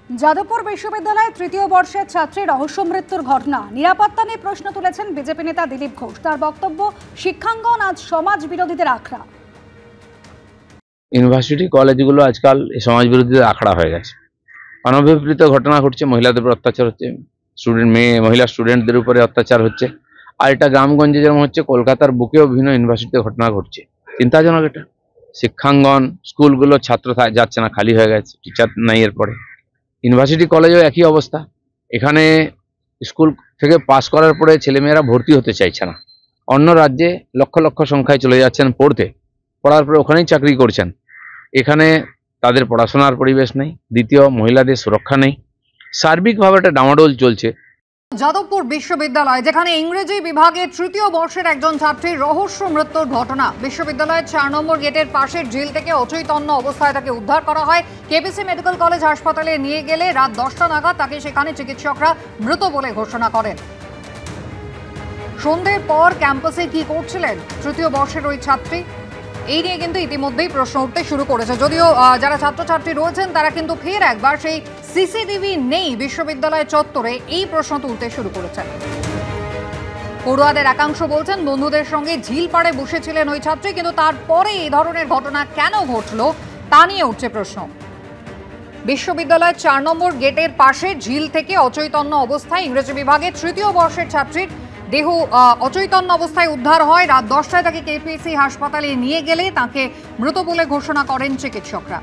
যাদবপুর বিশ্ববিদ্যালয়ে তৃতীয় বর্ষের ছাত্রী রহস্য মৃত্যুর ঘটনা নিরাপত্তা নিয়ে প্রশ্ন তুলেছেন বিজেপি নেতা দিলীপ ঘোষ। তার বক্তব্য, শিক্ষাঙ্গন আজ সমাজ বিরোধীদের আখড়া। ইউনিভার্সিটি কলেজগুলো আজকাল সমাজ বিরোধীদের আখড়া হয়ে গেছে। অনভিপ্রেত ঘটনা ঘটছে, মহিলাদের উপর অত্যাচার হচ্ছে, মহিলা স্টুডেন্টদের উপরে অত্যাচার হচ্ছে। আর এটা গ্রামগঞ্জে যেমন হচ্ছে, কলকাতার বুকেও বিভিন্ন ইউনিভার্সিটিতে ঘটনা ঘটছে। চিন্তাজনক এটা। শিক্ষাঙ্গন স্কুলগুলো ছাত্র যাচ্ছে না, খালি হয়ে গেছে, টিচার নাই। এরপরে ইউনিভার্সিটি কলেজেও একই অবস্থা। এখানে স্কুল থেকে পাস করার পরে ছেলেমেয়েরা ভর্তি হতে চাইছে না। অন্য রাজ্যে লক্ষ লক্ষ সংখ্যায় চলে যাচ্ছেন পড়ার পরে ওখানেই চাকরি করছেন। এখানে তাদের পড়াশোনার পরিবেশ নেই। দ্বিতীয়, মহিলাদের সুরক্ষা নেই। সার্বিকভাবে একটা ডামাডোল চলছে। যাদবপুর বিশ্ববিদ্যালয়, যেখানে ইংরেজি বিভাগের তৃতীয় বর্ষের একজন ছাত্রীর রহস্য মৃত্যুর ঘটনা। বিশ্ববিদ্যালয়ের 4 নম্বর গেটের পাশের ঝিল থেকে অচৈতন্য অবস্থায় তাকে উদ্ধার করা হয়। কেপিসি মেডিকেল কলেজ হাসপাতালে নিয়ে গেলে রাত 10টা নাগাদ তাকে সেখানে চিকিৎসকরা মৃত বলে ঘোষণা করেন। সন্ধ্যের পর ক্যাম্পাসে কি করছিলেন তৃতীয় বর্ষের ওই ছাত্রী, এই নিয়ে কিন্তু ইতিমধ্যেই প্রশ্ন উঠতে শুরু করেছে। যদিও যারা ছাত্রছাত্রী রয়েছেন তারা কিন্তু ফের একবার সেই সিসিটিভি নেই বিশ্ববিদ্যালয় চত্বরে, এই প্রশ্ন তুলতে শুরু করেছেন। পড়ুয়াদের একাংশ বলছেন বন্ধুদের সঙ্গে ঝিল পাড়ে বসেছিলেন ওই ছাত্রী, কিন্তু তারপরে এই ধরনের ঘটনা কেন ঘটলো তা নিয়ে উঠছে প্রশ্ন। বিশ্ববিদ্যালয়ের 4 নম্বর গেটের পাশে ঝিল থেকে অচৈতন্য অবস্থায় ইংরেজি বিভাগের তৃতীয় বর্ষের ছাত্রীর দেহ অচৈতন্য অবস্থায় উদ্ধার হয়। রাত 10টায় তাকে কেপিসি হাসপাতালে নিয়ে গেলে তাকে মৃত বলে ঘোষণা করেন চিকিৎসকরা।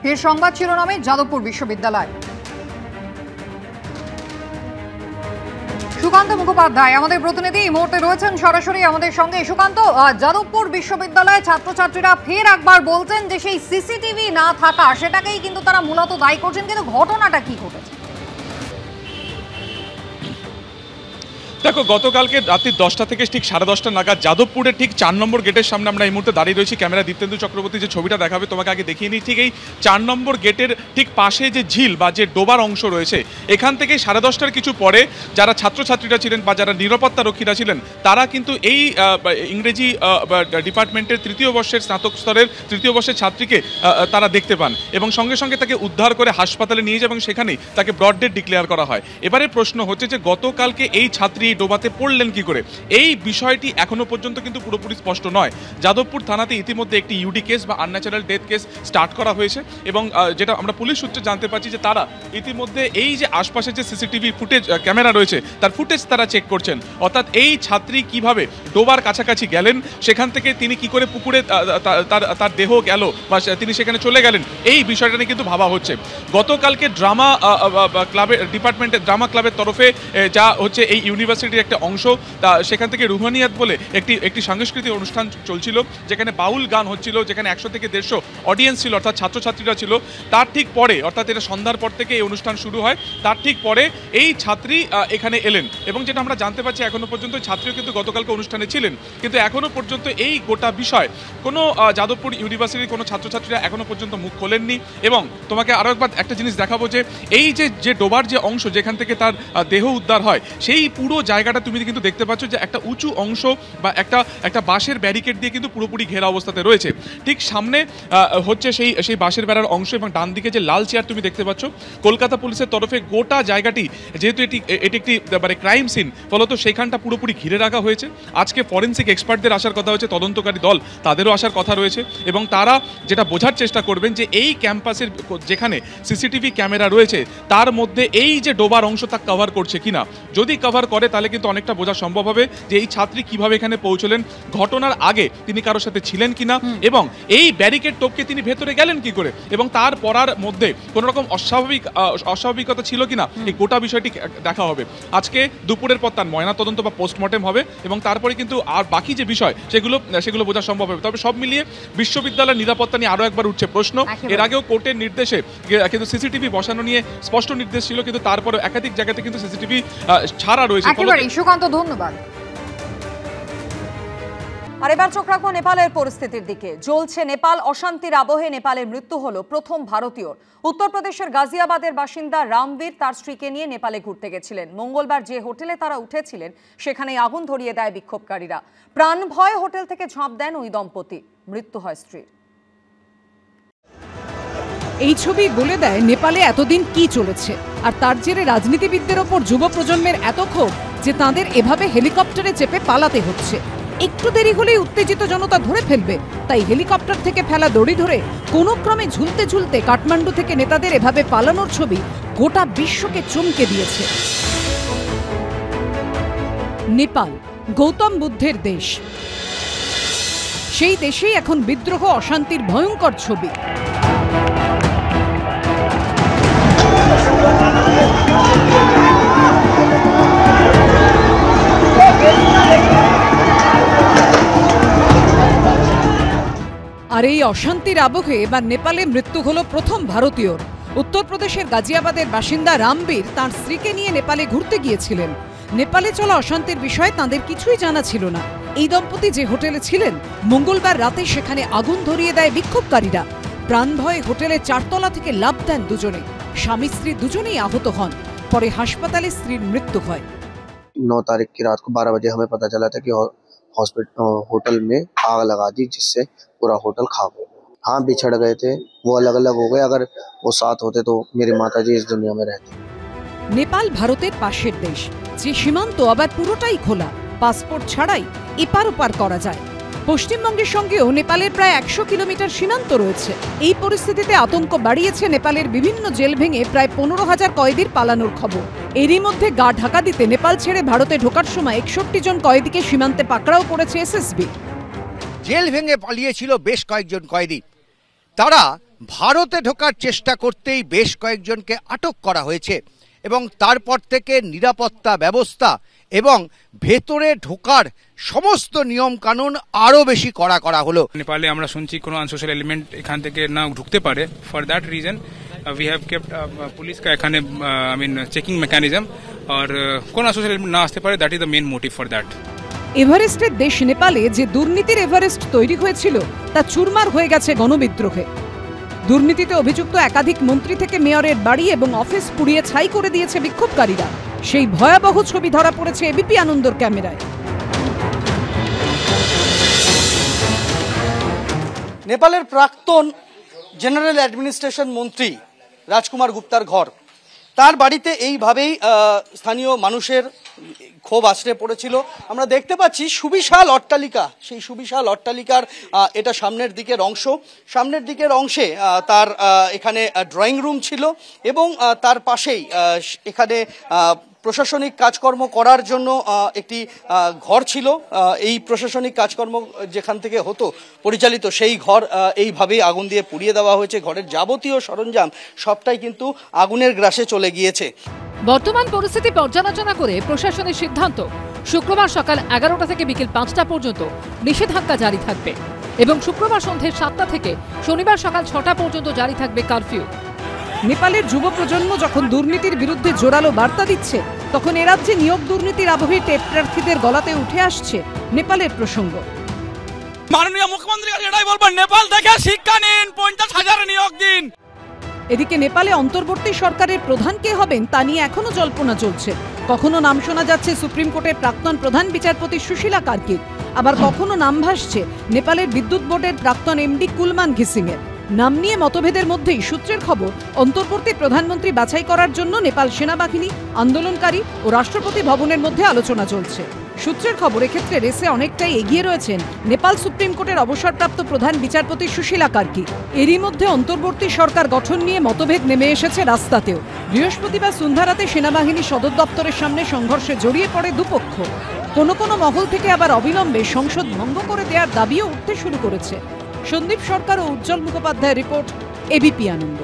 ফের সংবাদ শিরোনামে যাদবপুর বিশ্ববিদ্যালয়। সুকান্ত মুখোপাধ্যায় আমাদের প্রতিনিধি এই মুহূর্তে রয়েছেন সরাসরি আমাদের সঙ্গে। সুকান্ত, যাদবপুর বিশ্ববিদ্যালয়ে ছাত্রছাত্রীরা ফের একবার বলছেন যে সেই সিসিটিভি না থাকা সেটাকেই কিন্তু তারা মূলত দায়ী করছেন, কিন্তু ঘটনাটা কি ঘটেছে? দেখো, গতকালকে রাত্রি 10টা থেকে ঠিক 10:30 নাগাদ যাদবপুরের ঠিক 4 নম্বর গেটের সামনে আমরা এই মুহূর্তে দাঁড়িয়ে রয়েছি। ক্যামেরা দীপ্তেন্দু চক্রবর্তী যে ছবিটা দেখাবে তোমাকে আগে দেখিয়ে নিই। ঠিক এই 4 নম্বর গেটের ঠিক পাশে যে ঝিল বা যে ডোবার অংশ রয়েছে, এখান থেকে 10:30টার কিছু পরে যারা ছাত্রছাত্রীরা ছিলেন বা যারা নিরাপত্তা রক্ষীরা ছিলেন তারা কিন্তু এই ইংরেজি ডিপার্টমেন্টের তৃতীয় বর্ষের স্নাতক স্তরের তৃতীয় বর্ষের ছাত্রীকে তারা দেখতে পান এবং সঙ্গে সঙ্গে তাকে উদ্ধার করে হাসপাতালে নিয়ে যায় এবং সেখানেই তাকে ব্রড ডেড ডিক্লেয়ার করা হয়। এবারে প্রশ্ন হচ্ছে যে গতকালকে এই ছাত্রী ডোবাতে পড়লেন কি করে, এই বিষয়টি এখনো পর্যন্ত কিন্তু পুরোপুরি স্পষ্ট নয়। যাদবপুর থানাতে ইতিমধ্যে একটি ইউডি কেস বা আনন্যাচারাল ডেথ কেস স্টার্ট করা হয়েছে এবং যেটা আমরা পুলিশ সূত্রে জানতে পারছি যে তারা ইতিমধ্যে এই যে আশপাশে যে সিসিটিভি ফুটেজ ক্যামেরা রয়েছে তার ফুটেজ তারা চেক করছেন। অর্থাৎ এই ছাত্রী কিভাবে ডোবার কাছাকাছি গেলেন, সেখান থেকে তিনি কি করে পুকুরে তার দেহ গেল বা তিনি সেখানে চলে গেলেন, এই বিষয়টা নিয়ে কিন্তু ভাবা হচ্ছে। গতকালকে ড্রামা ক্লাবের ডিপার্টমেন্টের ড্রামা ক্লাবের তরফে যা হচ্ছে এই ইউনিভার্সিটির একটা অংশ, তা সেখান থেকে রুহানিয়াত বলে একটি সাংস্কৃতিক অনুষ্ঠান চলছিল, যেখানে বাউল গান হচ্ছিল, যেখানে 100 থেকে 150 অডিয়েন্স ছিল, অর্থাৎ ছাত্রছাত্রীরা ছিল। তার ঠিক পরে, অর্থাৎ এটা সন্ধ্যার পর থেকে এই অনুষ্ঠান শুরু হয়, তার ঠিক পরে এই ছাত্রী এখানে এলেন এবং যেটা আমরা জানতে পারছি এখনো পর্যন্ত ছাত্রীও কিন্তু গতকালকে অনুষ্ঠানে ছিলেন, কিন্তু এখনো পর্যন্ত এই গোটা বিষয় কোনো যাদবপুর ইউনিভার্সিটির কোনো ছাত্রছাত্রীরা এখনো পর্যন্ত মুখ খোলেননি। এবং তোমাকে আরও একবার একটা জিনিস দেখাবো যে এই যে ডোবার যে অংশ যেখান থেকে তার দেহ উদ্ধার হয়, সেই পুরো জায়গাটা তুমি কিন্তু দেখতে পাচ্ছ যে একটা উঁচু অংশ বা একটা বাঁশের ব্যারিকেড দিয়ে কিন্তু পুরোপুরি ঘেরা অবস্থাতে রয়েছে। ঠিক সামনে হচ্ছে সেই বাঁশের বেড়ার অংশ এবং ডান দিকে যে লাল চেয়ার তুমি দেখতে পাচ্ছ, কলকাতা পুলিশের তরফে গোটা জায়গাটি, যেহেতু এটি একটি মানে ক্রাইম সিন, ফলত সেখানটা পুরোপুরি ঘিরে রাখা হয়েছে। আজকে ফরেন্সিক এক্সপার্টদের আসার কথা হয়েছে, তদন্তকারী দল তাদেরও আসার কথা রয়েছে এবং তারা যেটা বোঝার চেষ্টা করবেন যে এই ক্যাম্পাসের যেখানে সিসিটিভি ক্যামেরা রয়েছে তার মধ্যে এই যে ডোবার অংশ তা কভার করছে কিনা। যদি কভার করে তাহলে কিন্তু অনেকটা বোঝা সম্ভব হবে যে এই ছাত্রী কিভাবে এখানে পৌঁছলেন, ঘটনার আগে তিনি কারোর সাথে ছিলেন কিনা এবং এই ব্যারিকেড টপকে তিনি ভেতরে গেলেন কি করে এবং তার পড়ার মধ্যে কোনো রকম অস্বাভাবিকতা ছিল কিনা, এই গোটা বিষয়টি দেখা হবে। আজকে দুপুরের পর তার ময়নাতদন্ত বা পোস্টমর্টেম হবে এবং তারপরে কিন্তু আর বাকি যে বিষয় সেগুলো বোঝা সম্ভব হবে। তবে সব মিলিয়ে বিশ্ববিদ্যালয়ের নিরাপত্তা নিয়ে আরও একবার উঠছে প্রশ্ন। এর আগেও কোর্টের নির্দেশে কিন্তু সিসিটিভি বসানো নিয়ে স্পষ্ট নির্দেশ ছিল, কিন্তু তারপরে একাধিক জায়গাতে কিন্তু সিসিটিভি ছাড়া রয়েছে। সুকান্ত, ধন্যবাদ। আর এবার চোখ রাখবো নেপালের পরিস্থিতির দিকে। জ্বলছে নেপাল, অশান্তির আবহে নেপালে মৃত্যু হলো প্রথম ভারতীয়র। উত্তরপ্রদেশের গাজিয়াবাদের বাসিন্দা রামবীর তার স্ত্রীকে নিয়ে নেপালে ঘুরতে গেছিলেন। মঙ্গলবার যে হোটেলে তারা উঠেছিলেন সেখানেই আগুন ধরিয়ে দেয় বিক্ষোভকারীরা। প্রাণ ভয়ে হোটেল থেকে ঝাঁপ দেন ওই দম্পতি, মৃত্যু হয় স্ত্রীর। এই ছবি বলে দেয় নেপালে এতদিন কি চলেছে। আর তার জেরে রাজনীতিবিদদের ওপর যুব প্রজন্মের এত ক্ষোভ যে তাঁদের এভাবে হেলিকপ্টারে চেপে পালাতে হচ্ছে। একটু দেরি হলেই উত্তেজিত জনতা ধরে ফেলবে, তাই হেলিকপ্টার থেকে ফেলা দড়ি ধরে কোনো ক্রমে ঝুলতে ঝুলতে কাঠমান্ডু থেকে নেতাদের এভাবে পালানোর ছবি গোটা বিশ্বকে চমকে দিয়েছে। নেপাল গৌতম বুদ্ধের দেশ, সেই দেশেই এখন বিদ্রোহ অশান্তির ভয়ঙ্কর ছবি। আর এই অশান্তির আবহে এবার নেপালে মৃত্যু হলো প্রথম ভারতীয়র। উত্তরপ্রদেশের গাজিয়াবাদের বাসিন্দা রামবীর তাঁর স্ত্রীকে নিয়ে নেপালে ঘুরতে গিয়েছিলেন। নেপালে চলা অশান্তির বিষয়ে তাঁদের কিছুই জানা ছিল না। এই দম্পতি যে হোটেলে ছিলেন, মঙ্গলবার রাতে সেখানে আগুন ধরিয়ে দেয় বিক্ষোভকারীরা। প্রাণ ভয়ে হোটেলের 4 তলা থেকে লাফ দেন দুজনে। স্বামী স্ত্রী দুজনেই আহত হন। পরে হাসপাতালে স্ত্রীর মৃত্যু হয়। 9 तारीख की रात को 12 बजे हमें पता चला था कि होटल में आग लगा दी, जिससे पूरा होटल खाक हो गया। हाँ, बिछड़ गए थे, वो अलग अलग हो गए। अगर वो साथ होते तो मेरी माताजी इस दुनिया में रहती। নেপাল ভারতের পাশের দেশ, যে সীমান্ত আবার পুরোটাই খোলা, পাসপোর্ট ছাড়াই এপার ওপার করা যায়। পশ্চিমবঙ্গের সঙ্গেও নেপালের প্রায় 100 কিলোমিটার সীমান্ত রয়েছে। এই পরিস্থিতিতে আতঙ্ক বাড়িয়েছে নেপালের বিভিন্ন জেল ভেঙে প্রায় 15,000 কয়েদির পালানোর খবর। এরই মধ্যে গা ঢাকা দিতে নেপাল ছেড়ে ভারতে ঢোকার সময় 61 জন কয়েদিকে সীমান্তে পাকড়াও করেছে এসএসবি। জেল ভেঙে পালিয়েছিল বেশ কয়েকজন কয়েদি। তারা ভারতে ঢোকার চেষ্টা করতেই বেশ কয়েকজনকে আটক করা হয়েছে এবং তারপর থেকে নিরাপত্তা ব্যবস্থা এবং ভেতরে ঢোকার সমস্ত নিয়ম কানুন আরো বেশি কড়া করা হলো। নেপালে আমরা শুনছি কোনো আনসোশাল এলিমেন্ট এখান থেকে না ঢুকতে পারে। For that reason we have kept police का এখানে চেকিং মেকানিজম, আর কোন আনসোশাল এলিমেন্ট না আসতে পারে। That is the main motive for that. এভারেস্টের দেশ নেপালে যে দুর্নীতির এভারেস্ট তৈরি হয়েছিল তা চুরমার হয়ে গেছে গণবিদ্রোহে। দুর্নীতিতে অভিযুক্ত একাধিক মন্ত্রী থেকে মেয়রের বাড়ি এবং অফিস পুড়িয়ে ছাই করে দিয়েছে বিক্ষোভকারীরা। সেই ভয়াবহ ছবি ধরা পড়েছে এবিপি আনন্দর ক্যামেরায়। নেপালের প্রাক্তন জেনারেল অ্যাডমিনিস্ট্রেশন মন্ত্রী রাজকুমার গুপ্তার ঘর, তার বাড়িতে এইভাবেই স্থানীয় মানুষের ক্ষোভ আছড়ে পড়েছিল। আমরা দেখতে পাচ্ছি সুবিশাল অট্টালিকা, সেই সুবিশাল অট্টালিকার এটা সামনের দিকের অংশ। সামনের দিকের অংশে তার এখানে ড্রয়িং রুম ছিল এবং তার পাশেই এখানে প্রশাসনিক কাজকর্ম করার জন্য একটি ঘর ছিল। এই প্রশাসনিক কাজকর্ম যেখান থেকে হতো পরিচালিত, সেই ঘর এইভাবেই আগুন দিয়ে পুড়িয়ে দেওয়া হয়েছে। ঘরের যাবতীয় সরঞ্জাম সবটাই কিন্তু আগুনের গ্রাসে চলে গিয়েছে। বর্তমান পরিস্থিতি পর্যালোচনা করে প্রশাসনের সিদ্ধান্ত, শুক্রবার সকাল 11টা থেকে বিকেল 5টা পর্যন্ত নিষেধাজ্ঞা জারি থাকবে এবং শুক্রবার সন্ধ্যে 7টা থেকে শনিবার সকাল 6টা পর্যন্ত জারি থাকবে কারফিউ। নেপালের যুব প্রজন্ম যখন দুর্নীতির বিরুদ্ধে জোরালো বার্তা দিচ্ছে, তখন এ রাজ্যে নিয়োগ দুর্নীতির আবহে টেট প্রার্থীদের গলাতে উঠে আসছে নেপালের প্রসঙ্গ। মাননীয় মুখ্যমন্ত্রীর কাছে এটাই বলবো, নেপাল থেকে শিক্ষা নিন, 50,000 নিয়োগ দিন। এদিকে নেপালে অন্তর্বর্তী সরকারের প্রধান কে হবেন তা নিয়ে এখনো জল্পনা চলছে। কখনো নাম শোনা যাচ্ছে সুপ্রিম কোর্টের প্রাক্তন প্রধান বিচারপতি সুশীলা কার্কির, আবার কখনো নাম ভাসছে নেপালের বিদ্যুৎ বোর্ডের প্রাক্তন এমডি কুলমান ঘিসিংয়ের। নাম নিয়ে মতভেদের মধ্যেই সূত্রের খবর, অন্তর্বর্তী প্রধানমন্ত্রী বাছাই করার জন্য নেপাল সেনাবাহিনী, আন্দোলনকারী ও রাষ্ট্রপতি ভবনের মধ্যে আলোচনা চলছে। সূত্রের খবর, এক্ষেত্রে রেসে অনেকটাই এগিয়ে রয়েছেন নেপাল সুপ্রিম কোর্টের অবসরপ্রাপ্ত প্রধান বিচারপতি সুশীলা কার্কি। এরই মধ্যে অন্তর্বর্তী সরকার গঠন নিয়ে মতভেদ নেমে এসেছে রাস্তাতেও। বৃহস্পতিবার সন্ধ্যারাতে সেনাবাহিনী সদর দপ্তরের সামনে সংঘর্ষে জড়িয়ে পড়ে দুপক্ষ। কোনো কোনো মহল থেকে আবার অবিলম্বে সংসদ ভঙ্গ করে দেওয়ার দাবিও উঠতে শুরু করেছে। সন্দীপ সরকার ও উজ্জ্বল মুখোপাধ্যায়ের রিপোর্ট, এবিপি আনন্দ।